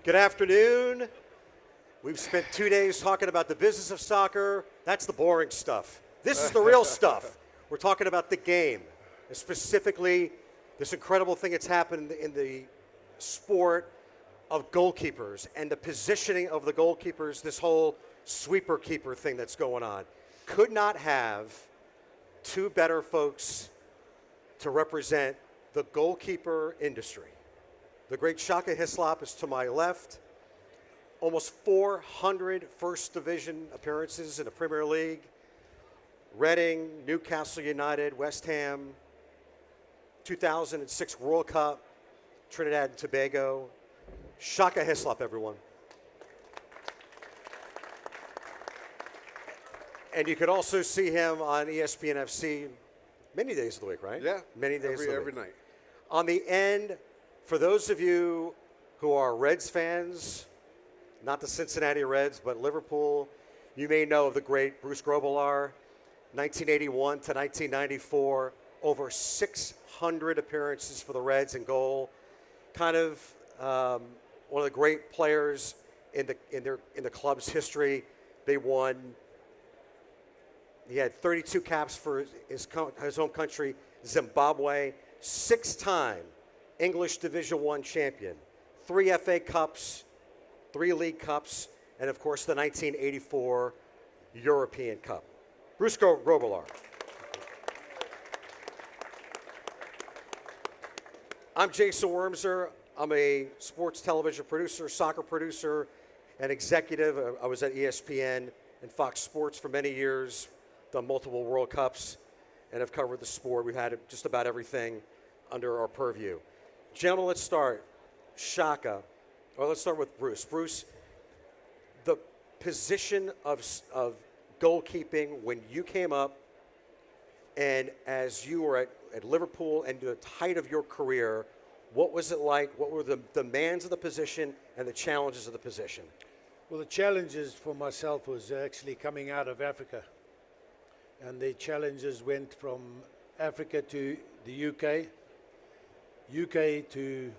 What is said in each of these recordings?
Good afternoon. We've spent 2 days talking about the business of soccer. That's the boring stuff. This is the real stuff. We're talking about the game, and specifically this incredible thing that's happened in the sport of goalkeepers and the positioning of the goalkeepers, this whole sweeper keeper thing that's going on. Could not have two better folks to represent the goalkeeper industry. The great Shaka Hislop is to my left. Almost 400 first division appearances in the Premier League. Reading, Newcastle United, West Ham, 2006 World Cup, Trinidad and Tobago. Shaka Hislop, everyone. And you could also see him on ESPN FC many days of the week, right? Yeah. Many days of the week. Every night. On the end, for those of you who are Reds fans, not the Cincinnati Reds, but Liverpool, you may know of the great Bruce Grobbelaar, 1981 to 1994, over 600 appearances for the Reds in goal. Kind of one of the great players in the club's history. They won. He had 32 caps for his home country, Zimbabwe. 6-time English Division I champion. 3 FA Cups, 3 League Cups, and of course the 1984 European Cup. Bruce Grobbelaar. I'm Jason Wormser. I'm a sports television producer, soccer producer, and executive. I was at ESPN and Fox Sports for many years, done multiple World Cups, and have covered the sport. We've had just about everything under our purview. Gentlemen, let's start. Shaka, or let's start with Bruce. Bruce, the position of goalkeeping when you came up and as you were at Liverpool and the height of your career, what was it like? What were the demands of the position and the challenges of the position? Well, the challenges for myself was actually coming out of Africa. And the challenges went from Africa to the UK, UK to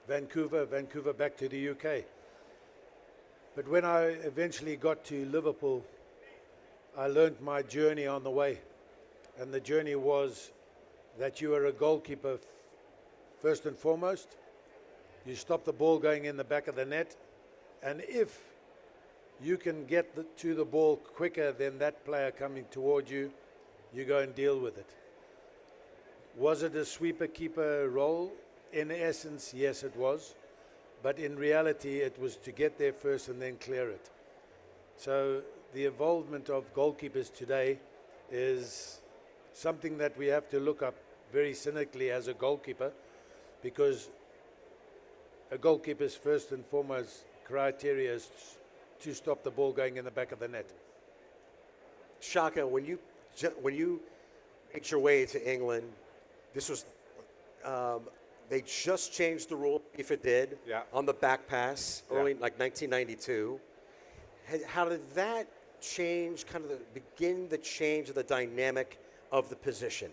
Vancouver, Vancouver back to the UK. But when I eventually got to Liverpool, I learned my journey on the way. And the journey was that you are a goalkeeper first and foremost. You stop the ball going in the back of the net. And if you can get to the ball quicker than that player coming toward you, you go and deal with it. Was it a sweeper keeper role? In essence, yes, it was. But in reality, it was to get there first and then clear it. So the involvement of goalkeepers today is something that we have to look up very cynically as a goalkeeper, because a goalkeeper's first and foremost criteria is to stop the ball going in the back of the net. Shaka, when you made your way to England, this was they just changed the rule, if it did, on the back pass early, like 1992. How did that change, begin the change of the dynamic of the position?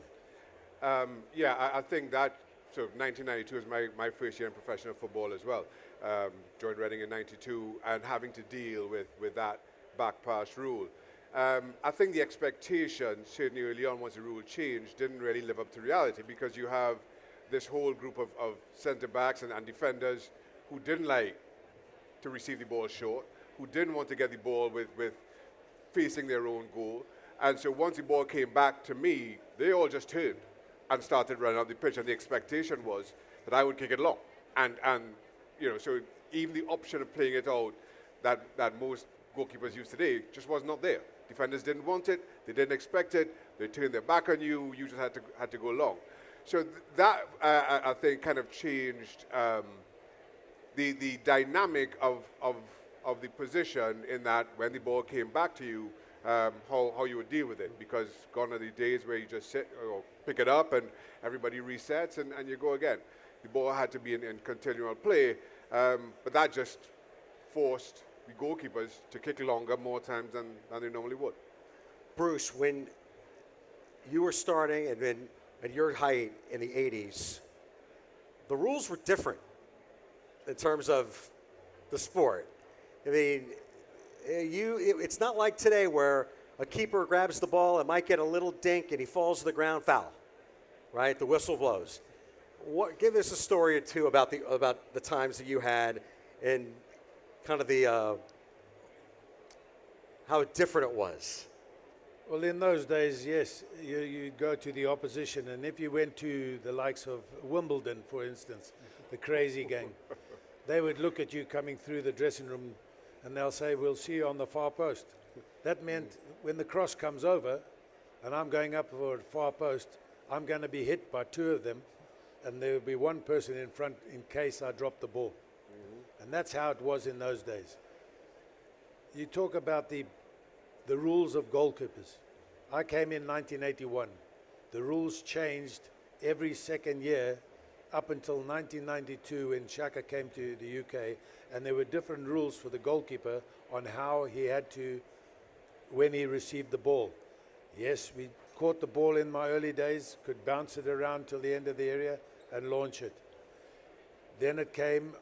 I think that, so 1992 was my first year in professional football as well. Joined Reading in 92 and having to deal with that back pass rule. I think the expectation, certainly early on once the rule changed, didn't really live up to reality, because you have this whole group of centre-backs and defenders who didn't like to receive the ball short, who didn't want to get the ball with facing their own goal. And so once the ball came back to me, they all just turned and started running up the pitch, and the expectation was that I would kick it long. And so even the option of playing it out that most goalkeepers use today just was not there. Defenders didn't want it, they didn't expect it, they turned their back on you, you just had to go long. So that, I think, kind of changed the dynamic of the position, in that when the ball came back to you, how you would deal with it, because gone are the days where you just sit or pick it up and everybody resets and you go again. The ball had to be in continual play, but that just forced the goalkeepers to kick longer more times than they normally would. Bruce, when you were starting and then at your height in the 80s, the rules were different in terms of the sport. I mean, it's not like today where a keeper grabs the ball and might get a little dink and he falls to the ground, foul, right? The whistle blows. Give us a story or two about the times that you had and kind of the how different it was. Well, in those days, yes, you go to the opposition, and if you went to the likes of Wimbledon, for instance, the crazy gang, they would look at you coming through the dressing room, and they'll say, "We'll see you on the far post." That meant when the cross comes over, and I'm going up for a far post, I'm going to be hit by two of them, and there will be one person in front in case I drop the ball. And that's how it was in those days. You talk about the rules of goalkeepers. I came in 1981. The rules changed every second year up until 1992 when Shaka came to the UK, and there were different rules for the goalkeeper on how he had to, when he received the ball. Yes, we caught the ball in my early days, could bounce it around till the end of the area and launch it. Then it came,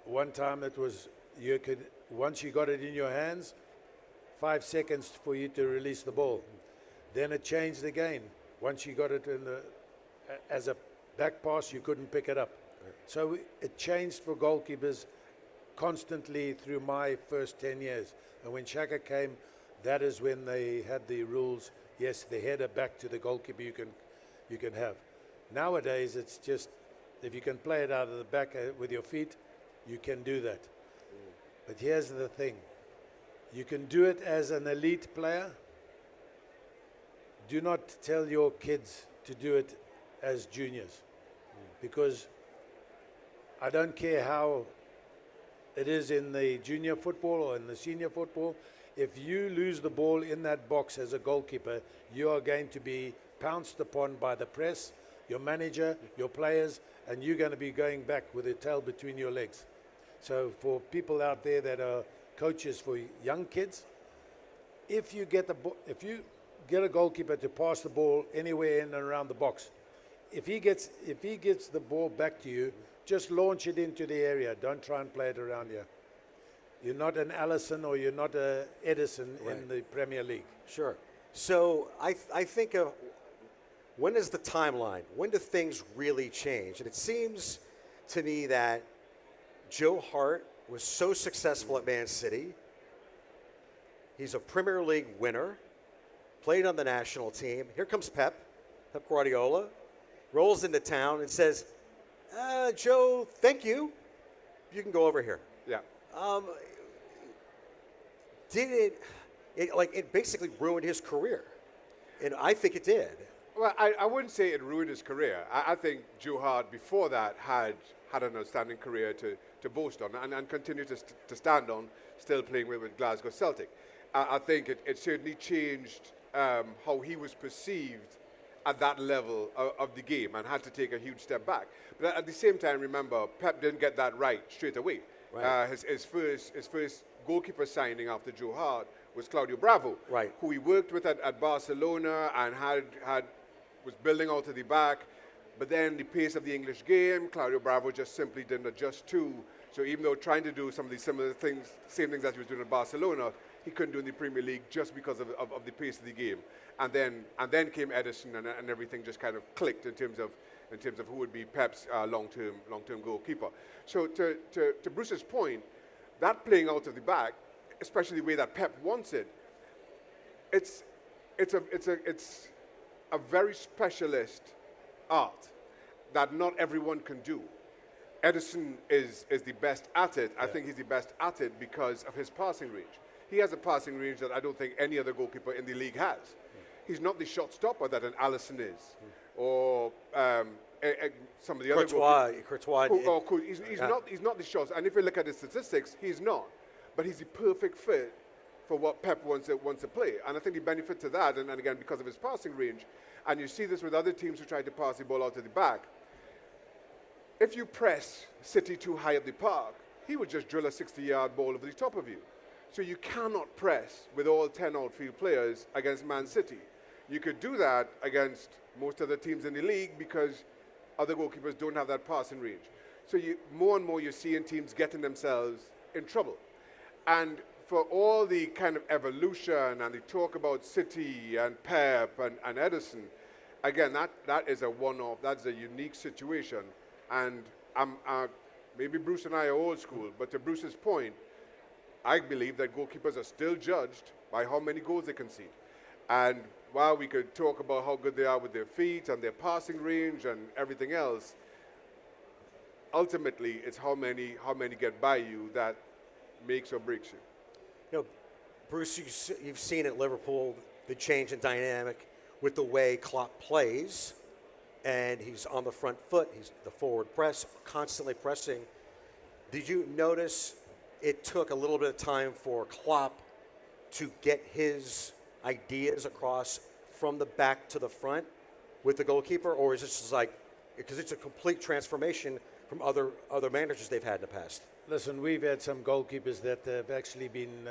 one time it was, you could, once you got it in your hands, 5 seconds for you to release the ball. Then it changed again. Once you got it in as a back pass, you couldn't pick it up. So it changed for goalkeepers constantly through my first 10 years. And when Shaka came, that is when they had the rules. Yes, the header back to the goalkeeper you can have. Nowadays, it's just, if you can play it out of the back with your feet, you can do that. But here's the thing. You can do it as an elite player. Do not tell your kids to do it as juniors, because I don't care how it is in the junior football or in the senior football. If you lose the ball in that box as a goalkeeper, you are going to be pounced upon by the press, your manager, your players, and you're going to be going back with your tail between your legs. So for people out there that are coaches for young kids, if you get a goalkeeper to pass the ball anywhere in and around the box, if he gets the ball back to you, just launch it into the area. Don't try and play it around here. You're not an Allison or you're not a Edison in the Premier League. Sure. So I think of, when is the timeline? When do things really change? And it seems to me that Joe Hart was so successful at Man City. He's a Premier League winner, played on the national team. Here comes Pep Guardiola, rolls into town and says, Joe, thank you. You can go over here. Yeah. Did it basically ruined his career? And I think it did. Well, I wouldn't say it ruined his career. I think Joe Hart before that had an outstanding career to boast on and continue to stand on, still playing with Glasgow Celtic. I think it certainly changed how he was perceived at that level of the game and had to take a huge step back. But at the same time, remember, Pep didn't get that right straight away. Right. His first goalkeeper signing after Joe Hart was Claudio Bravo, right, who he worked with at Barcelona and was building out to the back. But then the pace of the English game, Claudio Bravo just simply didn't adjust to. So even though trying to do some of the similar things, same things that he was doing at Barcelona, he couldn't do in the Premier League just because of the pace of the game. And then came Edison, and everything just kind of clicked in terms of who would be Pep's long-term goalkeeper. So to Bruce's point, that playing out of the back, especially the way that Pep wants it, it's a very specialist art that not everyone can do. Edison is the best at it. I think he's the best at it because of his passing range. He has a passing range that I don't think any other goalkeeper in the league has. He's not the shot stopper that an Allison is, or some of the other Courtois. He's not the shots. And if you look at his statistics, he's not. But he's the perfect fit for what Pep wants to play. And I think the benefit to that, and again, because of his passing range, and you see this with other teams who try to pass the ball out to the back, if you press City too high up the park, he would just drill a 60-yard ball over the top of you. So you cannot press with all 10 outfield players against Man City. You could do that against most other teams in the league because other goalkeepers don't have that passing range. So more and more you're seeing teams getting themselves in trouble. And for all the kind of evolution and the talk about City and Pep and Edison, again, that is a one-off, that's a unique situation. And maybe Bruce and I are old school, but to Bruce's point, I believe that goalkeepers are still judged by how many goals they concede. And while we could talk about how good they are with their feet and their passing range and everything else, ultimately it's how many get by you that makes or breaks you. You know, Bruce, you've seen at Liverpool the change in dynamic with the way Klopp plays, and he's on the front foot. He's the forward press, constantly pressing. Did you notice it took a little bit of time for Klopp to get his ideas across from the back to the front with the goalkeeper, or is this just like, because it's a complete transformation from other managers they've had in the past? Listen, we've had some goalkeepers that have actually been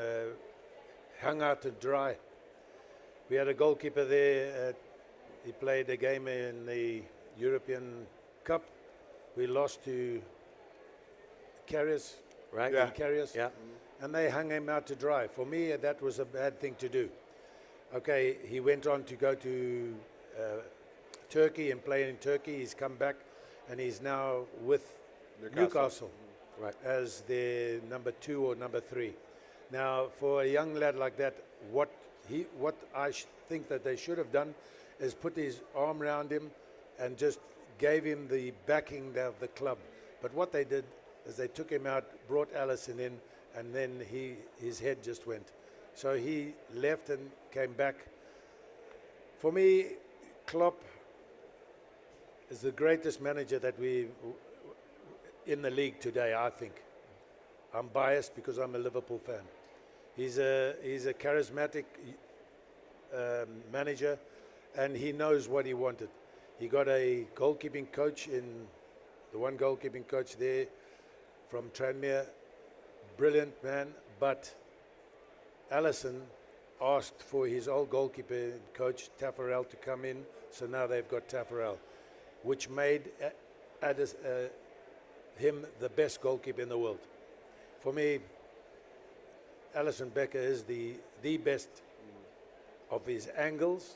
hung out to dry. We had a goalkeeper there. He played a game in the European Cup. We lost to Carriers, Right? Yeah. Carriers, Yeah. and they hung him out to dry. For me, that was a bad thing to do. Okay, he went on to go to Turkey and play in Turkey. He's come back, and he's now with Newcastle Right. as their number 2 or number 3. Now, for a young lad like that, what I think that they should have done is put his arm around him and just gave him the backing of the club. But what they did is they took him out, brought Allison in, and then his head just went. So he left and came back. For me, Klopp is the greatest manager that we in the league today, I think. I'm biased because I'm a Liverpool fan. He's a charismatic manager, and he knows what he wanted. He got a goalkeeping coach one goalkeeping coach there from Tranmere, brilliant man, but Allison asked for his old goalkeeper coach, Taffarel, to come in, so now they've got Taffarel, which made him the best goalkeeper in the world. For me, Alisson Becker is the best of his angles,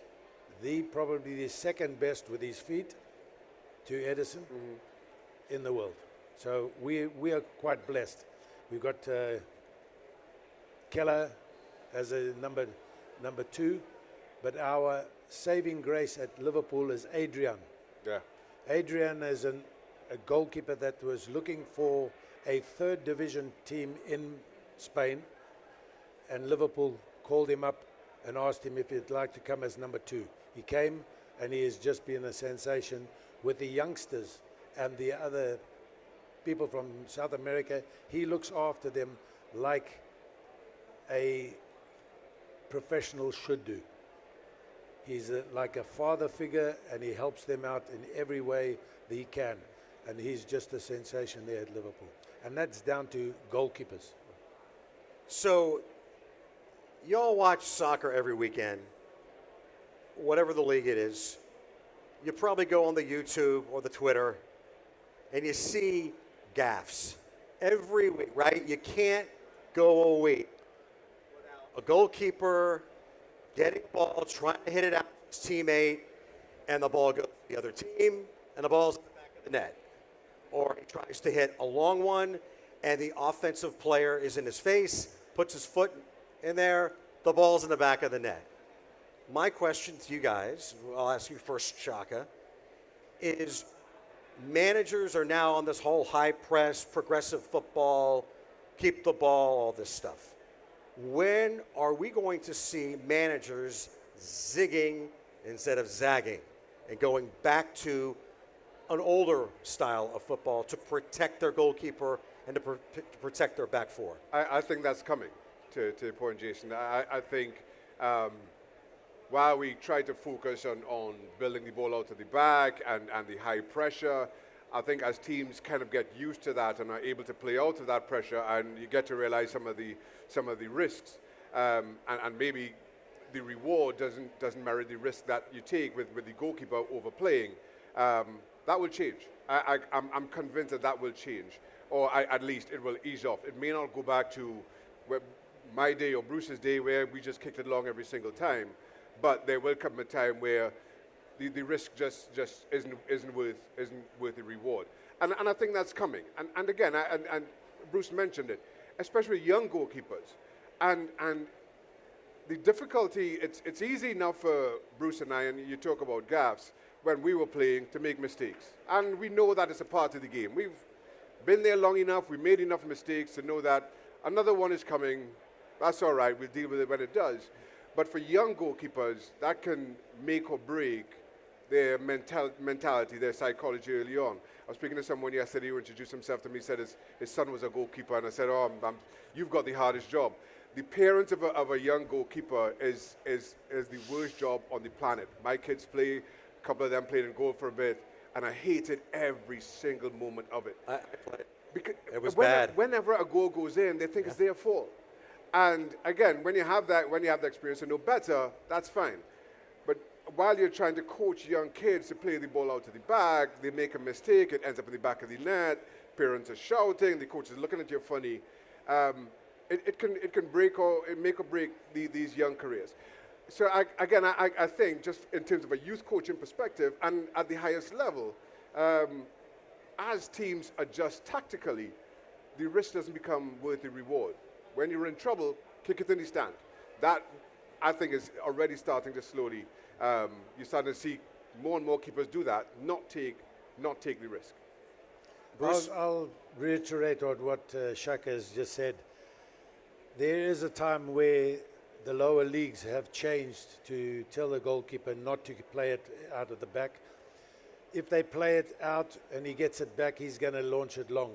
probably the second best with his feet to Edison in the world. So we are quite blessed. We've got Keller as a number 2, but our saving grace at Liverpool is Adrian. Yeah. Adrian is a goalkeeper that was looking for a third division team in Spain, and Liverpool called him up and asked him if he'd like to come as number 2. He came, and he has just been a sensation with the youngsters and the other people from South America. He looks after them like a professional should do. He's like a father figure, and he helps them out in every way that he can. And he's just a sensation there at Liverpool. And that's down to goalkeepers. So, y'all watch soccer every weekend, whatever the league it is. You probably go on the YouTube or the Twitter, and you see gaffes every week, right? You can't go a week without a goalkeeper getting the ball, trying to hit it out to his teammate, and the ball goes to the other team, and the ball's in the back of the net. Or he tries to hit a long one, and the offensive player is in his face, puts his foot in there, the ball's in the back of the net. My question to you guys, I'll ask you first, Shaka, is managers are now on this whole high press, progressive football, keep the ball, all this stuff. When are we going to see managers zigging instead of zagging and going back to an older style of football to protect their goalkeeper and to protect their back four? I think that's coming, to your point, Jason. I think while we try to focus on building the ball out to the back and the high pressure, I think as teams kind of get used to that and are able to play out of that pressure, and you get to realize some of the risks, and maybe the reward doesn't merit the risk that you take with the goalkeeper overplaying. That will change. I'm convinced that will change. or at least it will ease off. It may not go back to my day or Bruce's day where we just kicked it along every single time, but there will come a time where the risk just isn't worth the reward. And I think that's coming. And again, and Bruce mentioned it, especially young goalkeepers. And the difficulty, it's easy enough for Bruce and I, and you talk about gaffes, when we were playing, to make mistakes. And we know that it's a part of the game. We've been there long enough, we made enough mistakes to know that another one is coming. That's all right, we'll deal with it when it does. But for young goalkeepers, that can make or break their mentality, their psychology early on. I was speaking to someone yesterday who introduced himself to me, said his son was a goalkeeper, and I said, oh, you've got the hardest job. The parents of a young goalkeeper is the worst job on the planet. My kids play, a couple of them played in goal for a bit, and I hated every single moment of it. Because it was bad. Whenever a goal goes in, they think it's their fault. And again, when you have that experience and know better, that's fine. But while you're trying to coach young kids to play the ball out to the back, they make a mistake, it ends up in the back of the net, parents are shouting, the coach is looking at you funny. It can make or break these young careers. So I think just in terms of a youth coaching perspective and at the highest level, as teams adjust tactically, the risk doesn't become worth the reward. When you're in trouble, kick it in the stand. That, I think, is already starting to slowly, you're starting to see more and more keepers do that, not take the risk. Bruce? I'll reiterate what Shaka has just said. There is a time where the lower leagues have changed to tell the goalkeeper not to play it out of the back. If they play it out and he gets it back, he's going to launch it long.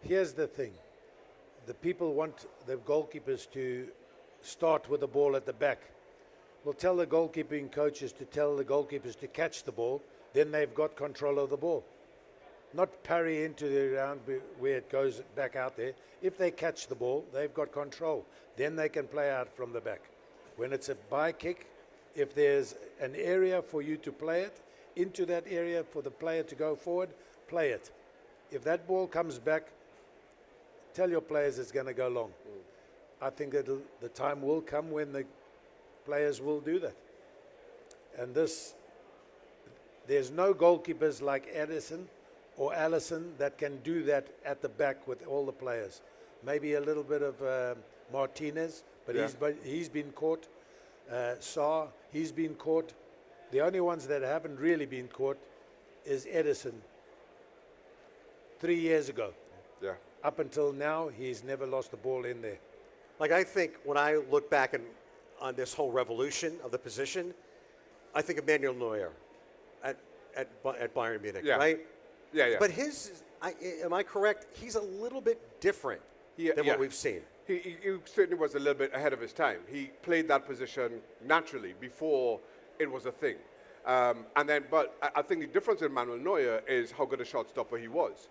Here's the thing. The people want the goalkeepers to start with the ball at the back. We'll tell the goalkeeping coaches to tell the goalkeepers to catch the ball, then they've got control of the ball. Not parry into the round where it goes back out there. If they catch the ball, they've got control. Then they can play out from the back. When it's a by kick, if there's an area for you to play it, into that area for the player to go forward, play it. If that ball comes back, tell your players it's going to go long. I think that the time will come when the players will do that. And there's no goalkeepers like Edison or Allison that can do that at the back with all the players. Maybe a little bit of Martinez, but Yeah. he's been caught. Saar, he's been caught. The only ones that haven't really been caught is Edison 3 years ago. Yeah. Up until now, he's never lost the ball in there. Like, I think when I look back on this whole revolution of the position, I think of Manuel Neuer at Bayern Munich, Yeah. right? Yeah. But am I correct? He's a little bit different than what we've seen. He certainly was a little bit ahead of his time. He played that position naturally before it was a thing. But I think the difference in Manuel Neuer is how good a shot stopper he was.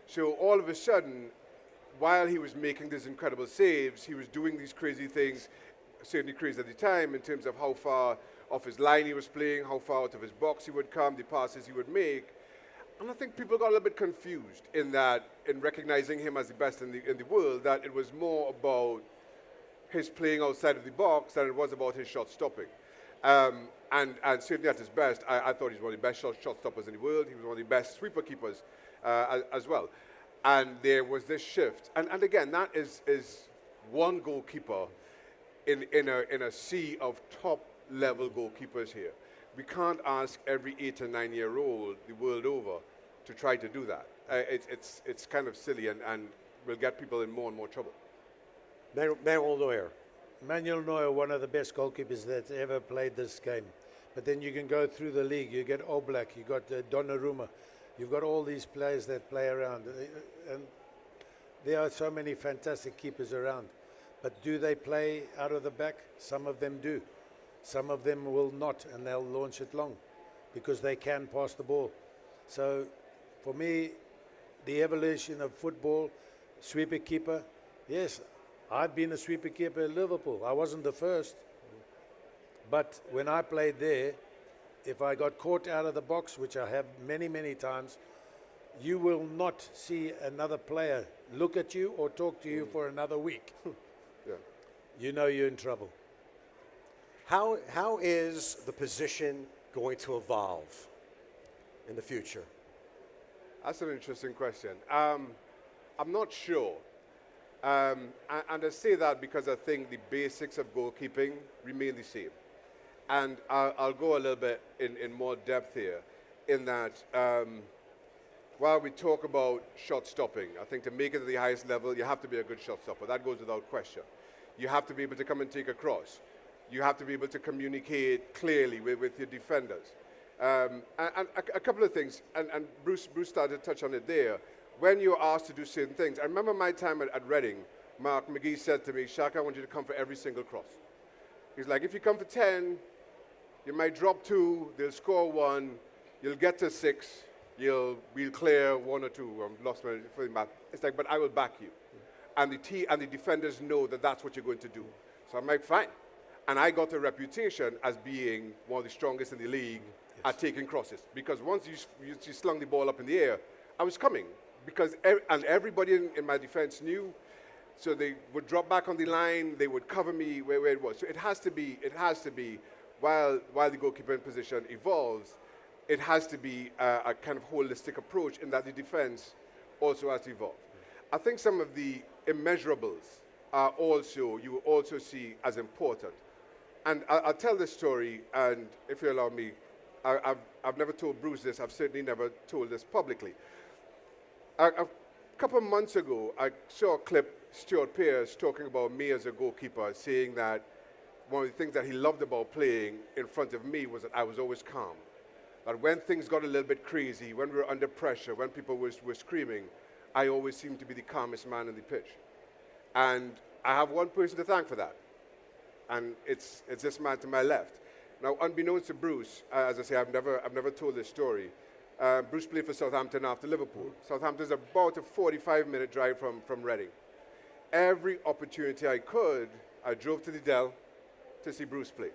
So all of a sudden, while he was making these incredible saves, he was doing these crazy things, certainly crazy at the time, in terms of how far off his line he was playing, how far out of his box he would come, the passes he would make. And I think people got a little bit confused in recognizing him as the best in the world, that it was more about his playing outside of the box than it was about his shot stopping. And certainly at his best, I thought he was one of the best shot stoppers in the world. He was one of the best sweeper keepers as well. And there was this shift. And again, that is one goalkeeper in a sea of top-level goalkeepers here. We can't ask every 8 or 9-year-old the world over to try to do that. It's kind of silly and will get people in more and more trouble. Manuel Neuer. Manuel Neuer, one of the best goalkeepers that's ever played this game. But then you can go through the league. You get Oblak, you got Donnarumma. You've got all these players that play around. And there are so many fantastic keepers around. But do they play out of the back? Some of them do. Some of them will not, and they'll launch it long because they can pass the ball. So for me, the evolution of football, sweeper keeper, yes, I've been a sweeper keeper at Liverpool. I wasn't the first. But when I played there, if I got caught out of the box, which I have many, many times, you will not see another player look at you or talk to you for another week. Yeah. You know you're in trouble. How is the position going to evolve in the future? That's an interesting question. I'm not sure. And I say that because I think the basics of goalkeeping remain the same. And I'll go a little bit in more depth here in that while we talk about shot stopping, I think to make it to the highest level, you have to be a good shot stopper. That goes without question. You have to be able to come and take a cross. You have to be able to communicate clearly with your defenders. And a couple of things, and Bruce started to touch on it there. When you're asked to do certain things, I remember my time at Reading, Mark McGee said to me, "Shaka, I want you to come for every single cross." He's like, if you come for 10, you might drop 2, they'll score 1, you'll get to 6, we'll clear 1 or 2. I've lost my math. It's like, but I will back you. And the defenders know that that's what you're going to do. So I'm like, fine. And I got a reputation as being one of the strongest in the league at taking crosses. Because once you slung the ball up in the air, I was coming. Because everybody in my defense knew. So they would drop back on the line, they would cover me where it was. So it has to be, while the goalkeeping position evolves, it has to be a kind of holistic approach in that the defense also has to evolve. I think some of the immeasurables you will also see as important. And I'll tell this story, and if you allow me, I've never told Bruce this, I've certainly never told this publicly. A couple of months ago, I saw a clip, Stuart Pearce talking about me as a goalkeeper, saying that one of the things that he loved about playing in front of me was that I was always calm. That when things got a little bit crazy, when we were under pressure, when people were screaming, I always seemed to be the calmest man on the pitch. And I have one person to thank for that. And it's this man to my left. Now, unbeknownst to Bruce, as I say, I've never told this story. Bruce played for Southampton after Liverpool. Southampton is about a 45-minute drive from Reading. Every opportunity I could, I drove to the Dell to see Bruce play.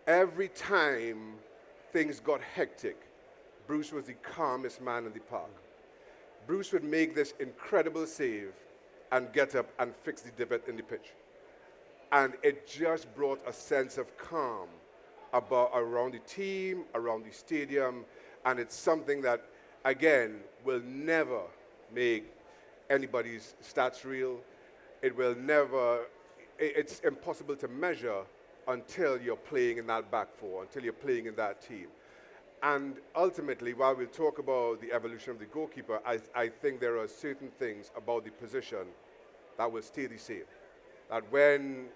Every time things got hectic, Bruce was the calmest man in the park. Bruce would make this incredible save and get up and fix the divot in the pitch. And it just brought a sense of calm around the team, around the stadium, and it's something that, again, will never make anybody's stats real. It will never, it's impossible to measure until you're playing in that back four, until you're playing in that team. And ultimately, while we'll talk about the evolution of the goalkeeper, I think there are certain things about the position that will stay the same. That when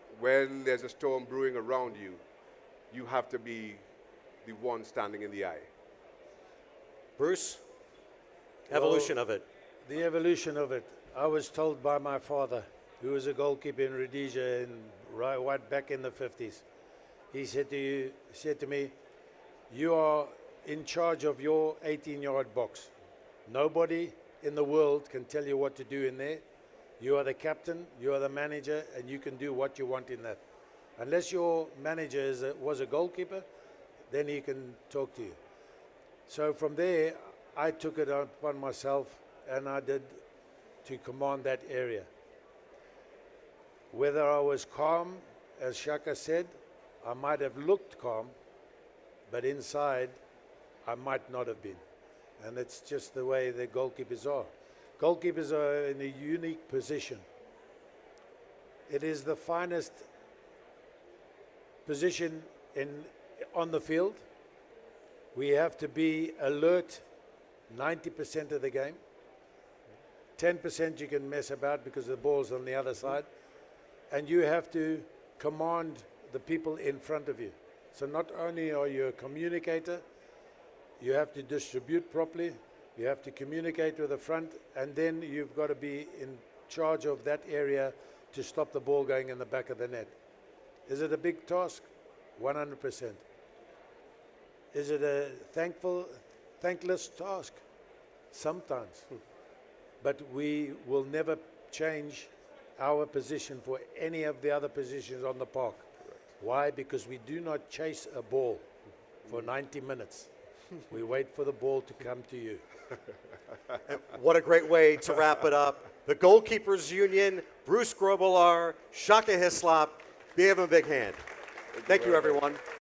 there's a storm brewing around you, you have to be the one standing in the eye. Bruce, evolution of it. The evolution of it. I was told by my father, who was a goalkeeper in Rhodesia right back in the 50s. He said to me, you are in charge of your 18-yard box. Nobody in the world can tell you what to do in there. You are the captain, you are the manager, and you can do what you want in that. Unless your manager was a goalkeeper, then he can talk to you. So from there, I took it upon myself, and I did to command that area. Whether I was calm, as Shaka said, I might have looked calm, but inside, I might not have been. And it's just the way the goalkeepers are. Goalkeepers are in a unique position. It is the finest position on the field. We have to be alert 90% of the game. 10% you can mess about because the ball's on the other side. And you have to command the people in front of you. So not only are you a communicator, you have to distribute properly, you have to communicate with the front, and then you've got to be in charge of that area to stop the ball going in the back of the net. Is it a big task? 100%. Is it a thankless task? Sometimes. But we will never change our position for any of the other positions on the park. Correct. Why? Because we do not chase a ball for 90 minutes. We wait for the ball to come to you. What a great way to wrap it up. The Goalkeepers Union, Bruce Grobelar, Shaka Hislop, give him a big hand. Thank you, everyone.